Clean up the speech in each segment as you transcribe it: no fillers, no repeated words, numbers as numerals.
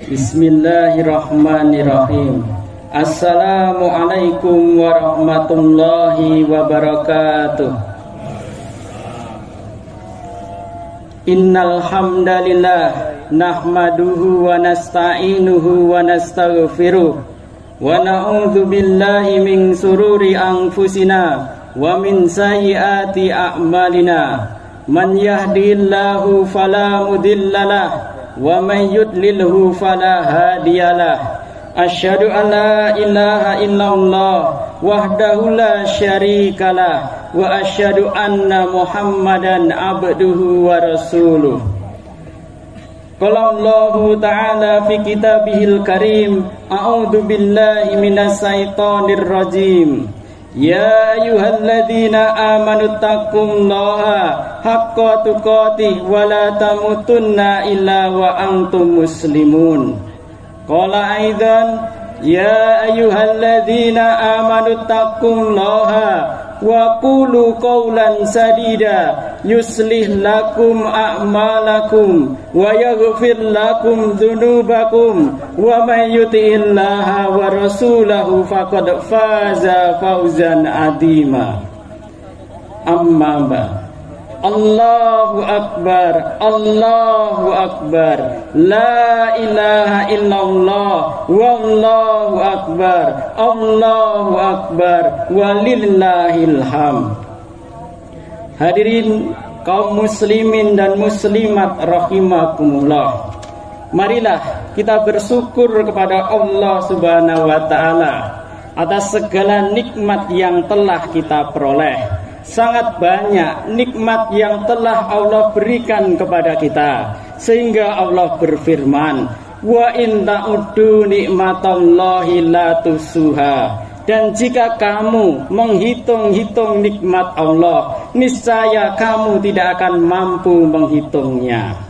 Bismillahirrahmanirrahim. Assalamualaikum warahmatullahi wabarakatuh. Innal hamdalillah nahmaduhu wa nasta'inuhu wa nastaghfiruh wa na'udzu billahi min sururi anfusina wa min sayyiati a'malina. Man yahdihillahu fala mudhillalah wa man yudlilhu fala hadiyalah. Asyhadu an la ilaha illallah wahdahu la syarikalah wa asyhadu anna Muhammadan abduhu wa rasuluh. Qala Allahu ta'ala fi kitabihil karim, a'udzu billahi minas syaitonir rajim. Ya ayyuhalladzina amanu taqullaha haqqa tuqatih wa la tamutunna illa wa antum muslimun. Qala aidan ya ayyuhalladzina amanu taqullaha wa qulu qawlan sadida yuslih lakum a'malakum wa yaghfir lakum dzunubakum wa may yuti'illaha wa rasulahu faqad faza fawzan 'azima. Amma ba'd. Allahu akbar, Allahu akbar, la ilaha illallah, wallahu akbar, Allahu akbar, walillahil hamd. Hadirin kaum muslimin dan muslimat rahimakumullah, marilah kita bersyukur kepada Allah Subhanahu wa taala atas segala nikmat yang telah kita peroleh. Sangat banyak nikmat yang telah Allah berikan kepada kita, sehingga Allah berfirman, wa in ta'uddu nikmatallahi la tusuha. Dan jika kamu menghitung-hitung nikmat Allah, niscaya kamu tidak akan mampu menghitungnya.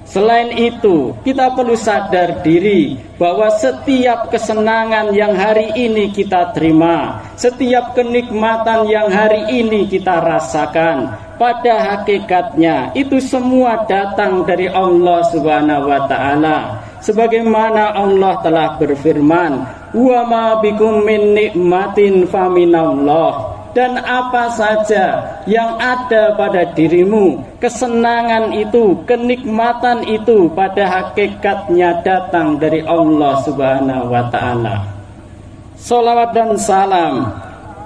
Selain itu, kita perlu sadar diri bahwa setiap kesenangan yang hari ini kita terima, setiap kenikmatan yang hari ini kita rasakan, pada hakikatnya itu semua datang dari Allah Subhanahu wa taala. Sebagaimana Allah telah berfirman, "Wa ma bikum min nikmatin faminallah." Dan apa saja yang ada pada dirimu, kesenangan itu, kenikmatan itu pada hakikatnya datang dari Allah Subhanahu wa taala. Salawat dan salam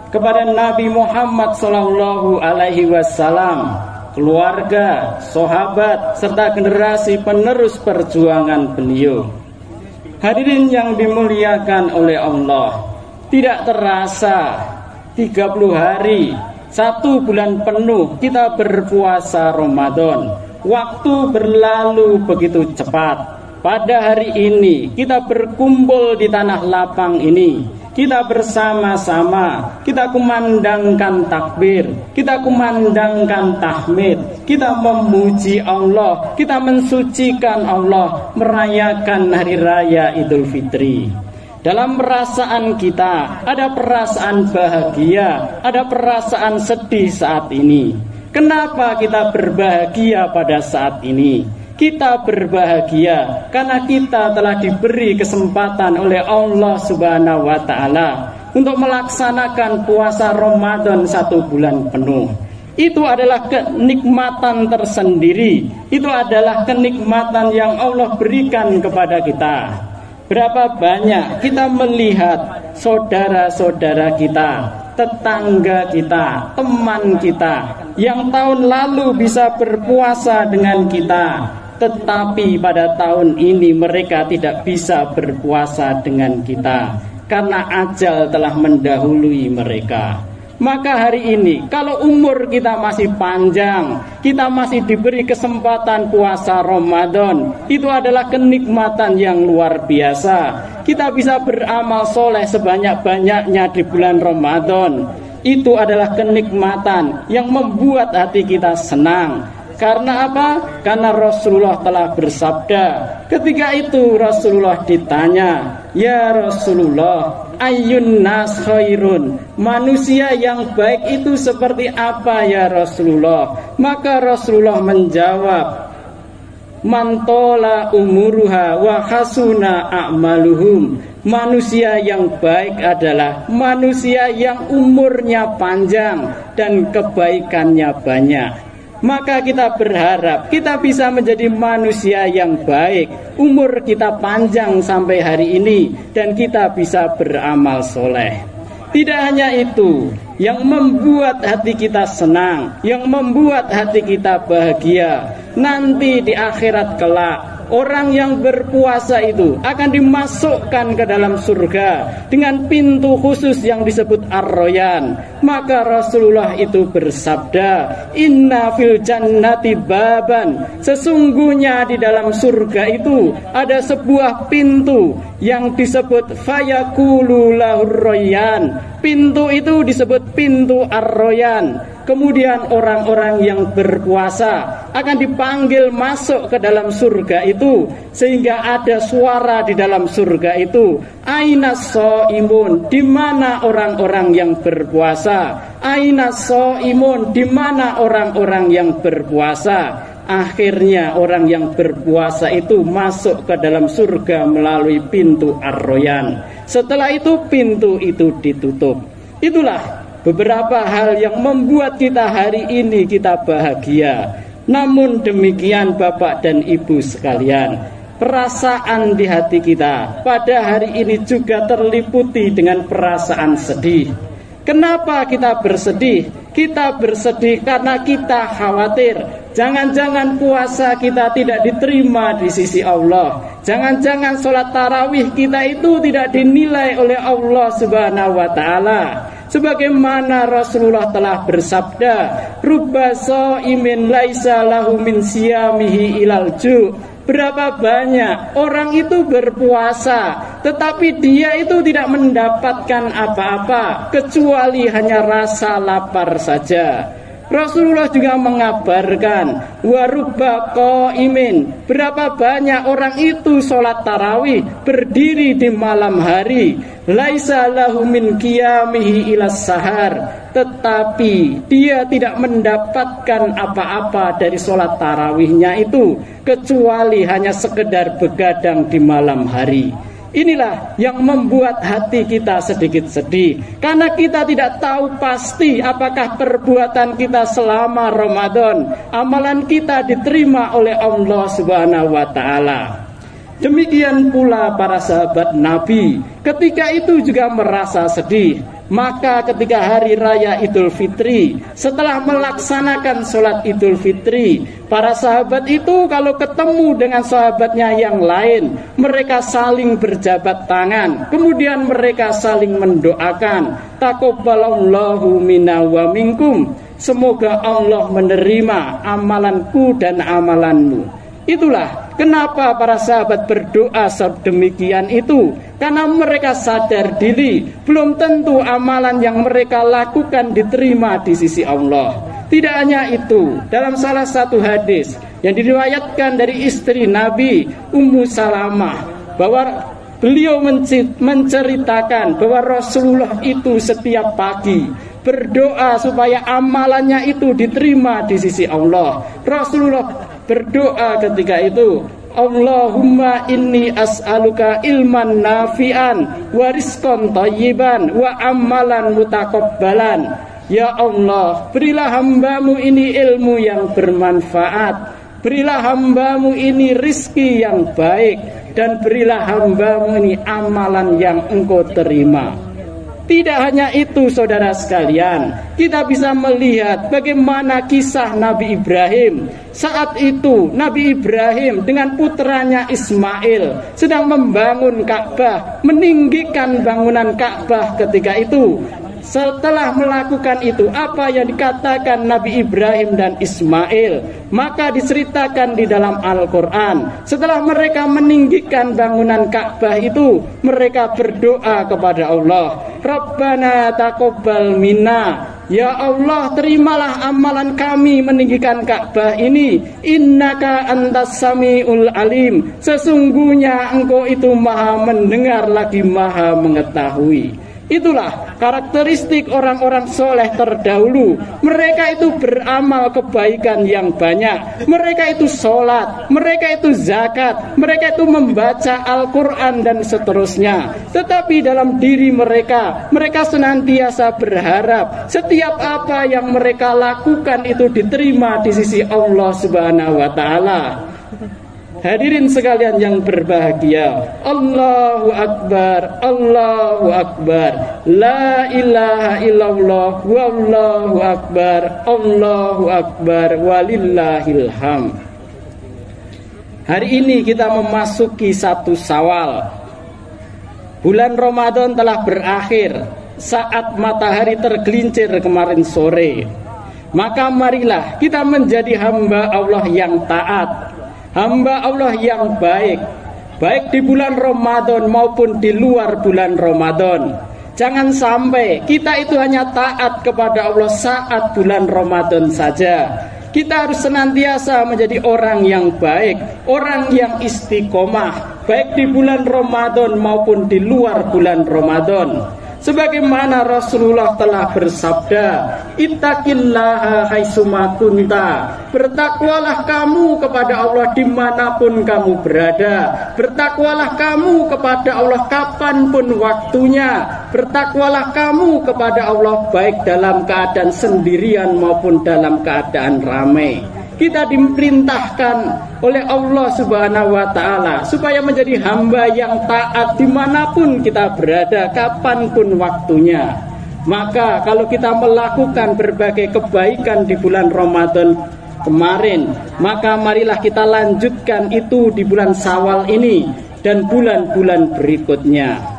kepada Nabi Muhammad sallallahu alaihi wasallam, keluarga, sahabat serta generasi penerus perjuangan beliau. Hadirin yang dimuliakan oleh Allah, tidak terasa 30 hari, 1 bulan penuh kita berpuasa Ramadan. Waktu berlalu begitu cepat. Pada hari ini kita berkumpul di tanah lapang ini. Kita bersama-sama, kita kumandangkan takbir, kita kumandangkan tahmid, kita memuji Allah, kita mensucikan Allah, merayakan hari raya Idul Fitri. Dalam perasaan kita ada perasaan bahagia, ada perasaan sedih saat ini. Kenapa kita berbahagia pada saat ini? Kita berbahagia karena kita telah diberi kesempatan oleh Allah Subhanahu wa taala untuk melaksanakan puasa Ramadan 1 bulan penuh. Itu adalah kenikmatan tersendiri. Itu adalah kenikmatan yang Allah berikan kepada kita. Berapa banyak kita melihat saudara-saudara kita, tetangga kita, teman kita yang tahun lalu bisa berpuasa dengan kita, tetapi pada tahun ini mereka tidak bisa berpuasa dengan kita karena ajal telah mendahului mereka. Maka hari ini kalau umur kita masih panjang, kita masih diberi kesempatan puasa Ramadan, itu adalah kenikmatan yang luar biasa. Kita bisa beramal soleh sebanyak-banyaknya di bulan Ramadan. Itu adalah kenikmatan yang membuat hati kita senang. Karena apa? Karena Rasulullah telah bersabda. Ketika itu Rasulullah ditanya, "Ya Rasulullah, ayyun nas khairun?" Manusia yang baik itu seperti apa ya Rasulullah? Maka Rasulullah menjawab, mantola umuruha wa hasuna a'maluhum. Manusia yang baik adalah manusia yang umurnya panjang dan kebaikannya banyak. Maka kita berharap kita bisa menjadi manusia yang baik, umur kita panjang sampai hari ini, dan kita bisa beramal soleh. Tidak hanya itu, yang membuat hati kita senang, yang membuat hati kita bahagia, nanti di akhirat kelak, orang yang berpuasa itu akan dimasukkan ke dalam surga dengan pintu khusus yang disebut Ar-Royan. Maka Rasulullah itu bersabda, inna fil jannati baban, sesungguhnya di dalam surga itu ada sebuah pintu yang disebut fayaqulu lahur royan. Pintu itu disebut pintu Ar-Royan. Kemudian orang-orang yang berpuasa akan dipanggil masuk ke dalam surga itu, sehingga ada suara di dalam surga itu, aina shaimun, di mana orang-orang yang berpuasa? Aina shaimun, di mana orang-orang yang berpuasa? Akhirnya orang yang berpuasa itu masuk ke dalam surga melalui pintu Ar-Royan. Setelah itu pintu itu ditutup. Itulah beberapa hal yang membuat kita hari ini kita bahagia. Namun demikian Bapak dan Ibu sekalian, perasaan di hati kita pada hari ini juga terliputi dengan perasaan sedih. Kenapa kita bersedih? Kita bersedih karena kita khawatir jangan-jangan puasa kita tidak diterima di sisi Allah. Jangan-jangan sholat tarawih kita itu tidak dinilai oleh Allah Subhanahu wa ta'ala. Sebagaimana Rasulullah telah bersabda, rubba shaimin laisa lahu min siyamihi ilal ju'. Berapa banyak orang itu berpuasa, tetapi dia itu tidak mendapatkan apa-apa kecuali hanya rasa lapar saja. Rasulullah juga mengabarkan, warubba qaimin, berapa banyak orang itu sholat tarawih, berdiri di malam hari, laisa lahu min qiyamihi ilas sahar, tetapi dia tidak mendapatkan apa-apa dari sholat tarawihnya itu kecuali hanya sekedar begadang di malam hari. Inilah yang membuat hati kita sedikit sedih, karena kita tidak tahu pasti apakah perbuatan kita selama Ramadan, amalan kita diterima oleh Allah Subhanahu wa ta'ala. Demikian pula para sahabat Nabi, ketika itu juga merasa sedih. Maka ketika hari raya Idul Fitri, setelah melaksanakan sholat Idul Fitri, para sahabat itu kalau ketemu dengan sahabatnya yang lain, mereka saling berjabat tangan, kemudian mereka saling mendoakan, taqabbalallahu minna wa minkum, semoga Allah menerima amalanku dan amalanmu. Itulah kenapa para sahabat berdoa sedemikian itu, karena mereka sadar diri belum tentu amalan yang mereka lakukan diterima di sisi Allah. Tidak hanya itu, dalam salah satu hadis yang diriwayatkan dari istri Nabi Ummu Salamah, bahwa beliau menceritakan bahwa Rasulullah itu setiap pagi berdoa supaya amalannya itu diterima di sisi Allah. Rasulullah berdoa ketika itu, Allahumma inni as'aluka ilman nafi'an wa rizqan thayyiban wa amalan mutakabbalan. Ya Allah, berilah hambamu ini ilmu yang bermanfaat, berilah hambamu ini rizki yang baik, dan berilah hambamu ini amalan yang engkau terima. Tidak hanya itu saudara sekalian, kita bisa melihat bagaimana kisah Nabi Ibrahim. Saat itu Nabi Ibrahim dengan putranya Ismail sedang membangun Ka'bah, meninggikan bangunan Ka'bah ketika itu. Setelah melakukan itu, apa yang dikatakan Nabi Ibrahim dan Ismail, maka diceritakan di dalam Al-Quran. Setelah mereka meninggikan bangunan Ka'bah itu, mereka berdoa kepada Allah, Rabbana taqabbal minna, ya Allah, terimalah amalan kami meninggikan Ka'bah ini. Innaka antas samiul alim, sesungguhnya engkau itu maha mendengar lagi maha mengetahui. Itulah karakteristik orang-orang soleh terdahulu. Mereka itu beramal kebaikan yang banyak. Mereka itu sholat, mereka itu zakat, mereka itu membaca Al-Quran dan seterusnya. Tetapi dalam diri mereka senantiasa berharap setiap apa yang mereka lakukan itu diterima di sisi Allah Subhanahu wa Ta'ala. Hadirin sekalian yang berbahagia, Allahu Akbar, Allahu Akbar, La ilaha illallah, Wallahu Akbar, Allahu Akbar, Walillahil hamd. Hari ini kita memasuki 1 Syawal. Bulan Ramadan telah berakhir saat matahari tergelincir kemarin sore. Maka marilah kita menjadi hamba Allah yang taat, hamba Allah yang baik, baik di bulan Ramadan maupun di luar bulan Ramadan. Jangan sampai kita itu hanya taat kepada Allah saat bulan Ramadan saja. Kita harus senantiasa menjadi orang yang baik, orang yang istiqomah, baik di bulan Ramadan maupun di luar bulan Ramadan. Sebagaimana Rasulullah telah bersabda, ittaqillaha haitsuma kunta. Bertakwalah kamu kepada Allah dimanapun kamu berada. Bertakwalah kamu kepada Allah kapanpun waktunya. Bertakwalah kamu kepada Allah baik dalam keadaan sendirian maupun dalam keadaan ramai. Kita diperintahkan oleh Allah Subhanahu wa Ta'ala supaya menjadi hamba yang taat dimanapun kita berada, kapanpun waktunya. Maka kalau kita melakukan berbagai kebaikan di bulan Ramadan kemarin, maka marilah kita lanjutkan itu di bulan Syawal ini dan bulan-bulan berikutnya.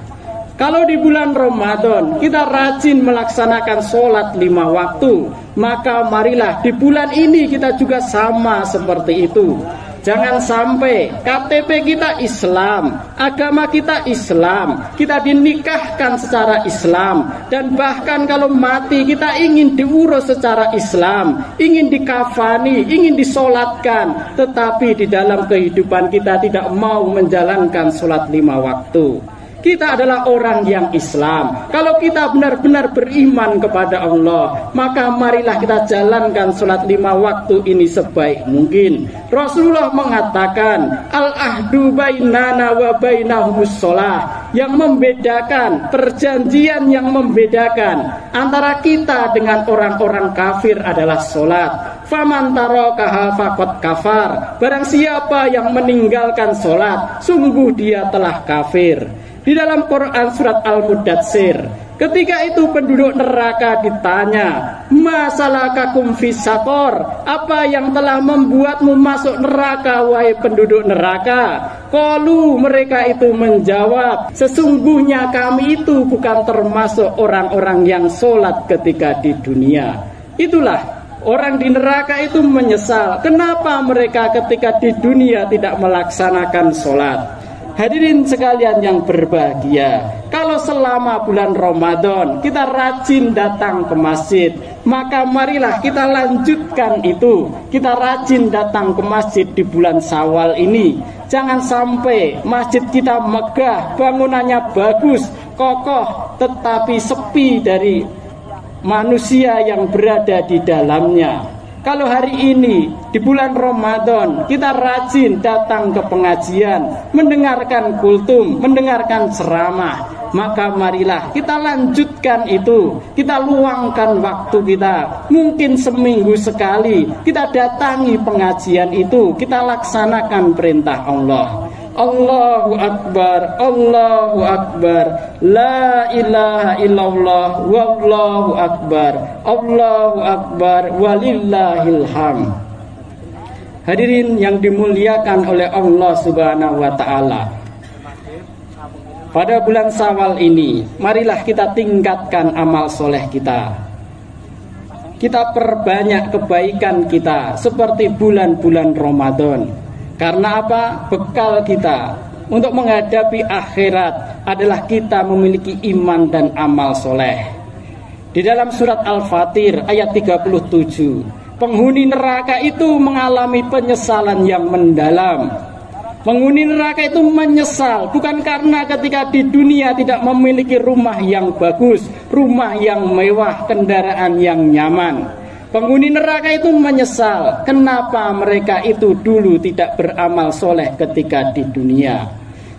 Kalau di bulan Ramadan kita rajin melaksanakan sholat 5 waktu, maka marilah di bulan ini kita juga sama seperti itu. Jangan sampai KTP kita Islam, agama kita Islam, kita dinikahkan secara Islam, dan bahkan kalau mati kita ingin diurus secara Islam, ingin dikafani, ingin disolatkan, tetapi di dalam kehidupan kita tidak mau menjalankan sholat 5 waktu. Kita adalah orang yang Islam. Kalau kita benar-benar beriman kepada Allah, maka marilah kita jalankan sholat 5 waktu ini sebaik mungkin. Rasulullah mengatakan, al-ahdu bainana wa bainahumus sholah. Yang membedakan, perjanjian yang membedakan antara kita dengan orang-orang kafir adalah sholat. Faman tarakaha faqad kafar. Barang siapa yang meninggalkan sholat, sungguh dia telah kafir. Di dalam Quran surat Al-Mudatsir, ketika itu penduduk neraka ditanya, masalakakum fis saqor, apa yang telah membuatmu masuk neraka wahai penduduk neraka? Qalu, mereka itu menjawab, sesungguhnya kami itu bukan termasuk orang-orang yang sholat ketika di dunia. Itulah orang di neraka itu menyesal, kenapa mereka ketika di dunia tidak melaksanakan sholat. Hadirin sekalian yang berbahagia, kalau selama bulan Ramadan kita rajin datang ke masjid, maka marilah kita lanjutkan itu. Kita rajin datang ke masjid di bulan Syawal ini. Jangan sampai masjid kita megah, bangunannya bagus, kokoh, tetapi sepi dari manusia yang berada di dalamnya. Kalau hari ini di bulan Ramadan kita rajin datang ke pengajian, mendengarkan kultum, mendengarkan ceramah, maka marilah kita lanjutkan itu. Kita luangkan waktu kita, mungkin seminggu sekali kita datangi pengajian itu, kita laksanakan perintah Allah. Allahu Akbar, Allahu Akbar, La ilaha illallah, Wallahu Akbar, Allahu Akbar, Walillahil hamd. Hadirin yang dimuliakan oleh Allah Subhanahu wa Ta'ala, pada bulan Syawal ini marilah kita tingkatkan amal soleh kita. Kita perbanyak kebaikan kita seperti bulan-bulan Ramadan. Karena apa? Bekal kita untuk menghadapi akhirat adalah kita memiliki iman dan amal soleh. Di dalam surat Al-Fatir ayat 37, penghuni neraka itu mengalami penyesalan yang mendalam. Penghuni neraka itu menyesal bukan karena ketika di dunia tidak memiliki rumah yang bagus, rumah yang mewah, kendaraan yang nyaman. Penghuni neraka itu menyesal kenapa mereka itu dulu tidak beramal soleh ketika di dunia.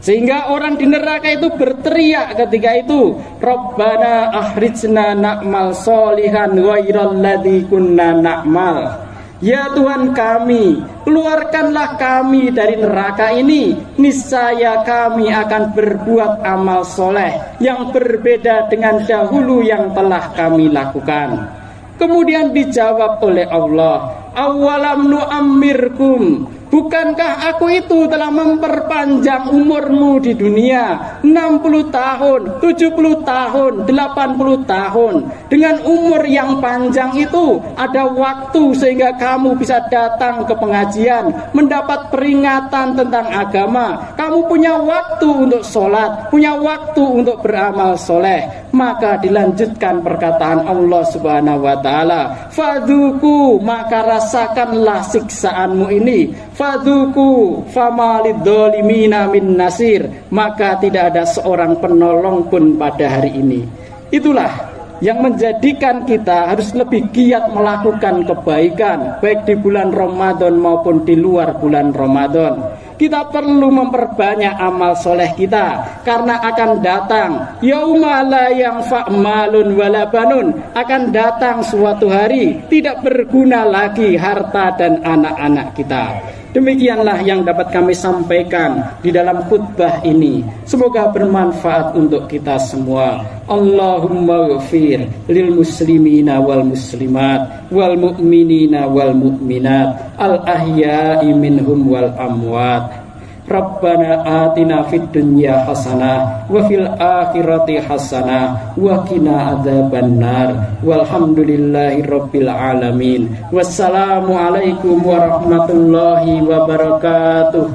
Sehingga orang di neraka itu berteriak ketika itu, Rabbana akhrijna na'mal solihan ghairal ladzi kunna na'mal. Ya Tuhan kami, keluarkanlah kami dari neraka ini. Niscaya kami akan berbuat amal soleh yang berbeda dengan dahulu yang telah kami lakukan. Kemudian dijawab oleh Allah, awalam nu'ammirkum, bukankah aku itu telah memperpanjang umurmu di dunia 60 tahun, 70 tahun, 80 tahun. Dengan umur yang panjang itu ada waktu sehingga kamu bisa datang ke pengajian, mendapat peringatan tentang agama. Kamu punya waktu untuk sholat, punya waktu untuk beramal soleh. Maka dilanjutkan perkataan Allah Subhanahu wa ta'ala, fadzuku, maka rasakanlah siksaanmu ini. Fadzuku famalidzolimina min nasir, maka tidak ada seorang penolong pun pada hari ini. Itulah yang menjadikan kita harus lebih giat melakukan kebaikan, baik di bulan Ramadan maupun di luar bulan Ramadan. Kita perlu memperbanyak amal soleh kita, karena akan datang yauma la yanfa' malun wala banun, akan datang suatu hari tidak berguna lagi harta dan anak-anak kita. Demikianlah yang dapat kami sampaikan di dalam khutbah ini. Semoga bermanfaat untuk kita semua. Allahumma ghafir lil muslimina wal muslimat wal mu'minina wal mu'minat al ahya'i minhum wal amwat. Rabbana atina fid dunya hasanah wa fil akhirati hasanah wa qina adzabannar. Walhamdulillahi rabbil alamin. Wassalamu alaikum warahmatullahi wabarakatuh.